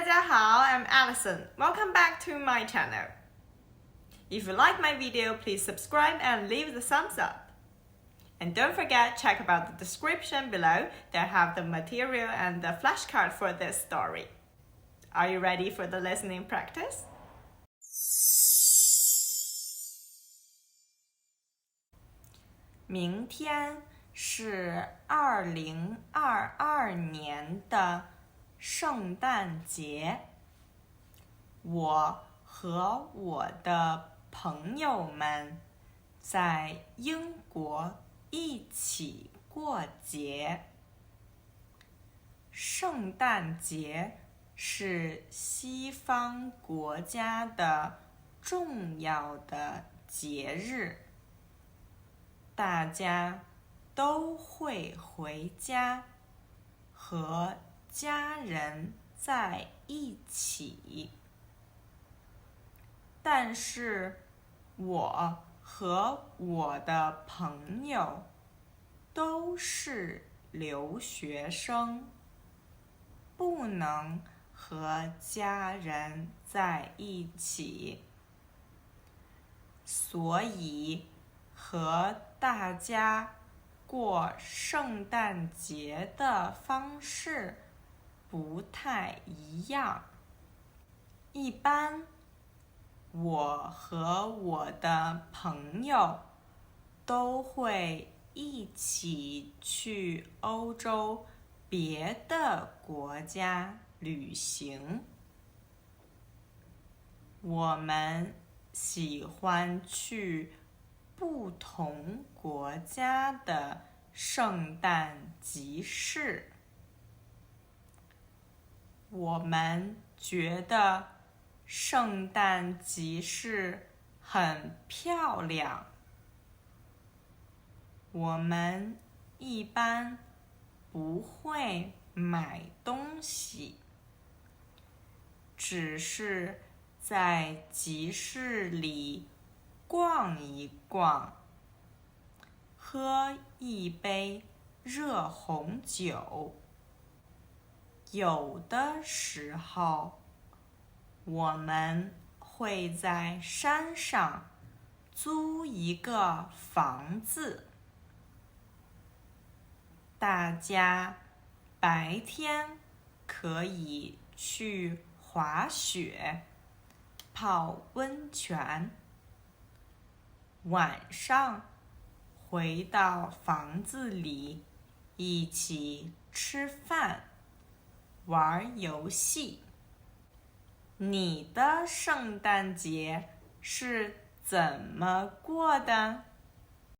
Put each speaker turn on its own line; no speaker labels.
大家好, I'm Allison. Welcome back to my channel. If you like my video, please subscribe and leave the thumbs up. And don't forget, check about the description below. They have the material and the flashcard for this story. Are you ready for the listening practice? 明天是2022年的圣诞节，我和我的朋友们在英国一起过节。圣诞节是西方国家的重要的节日，大家都会回家和家人在一起，但是我和我的朋友都是留学生，不能和家人在一起，所以和大家过圣诞节的方式不太一样。一般我和我的朋友都会一起去欧洲别的国家旅行。我们喜欢去不同国家的圣诞集市。我们觉得圣诞集市很漂亮。我们一般不会买东西，只是在集市里逛一逛，喝一杯热红酒。有的时候，我们会在山上租一个房子，大家白天可以去滑雪、泡温泉，晚上回到房子里一起吃饭、玩游戏。你的圣诞节是怎么过的？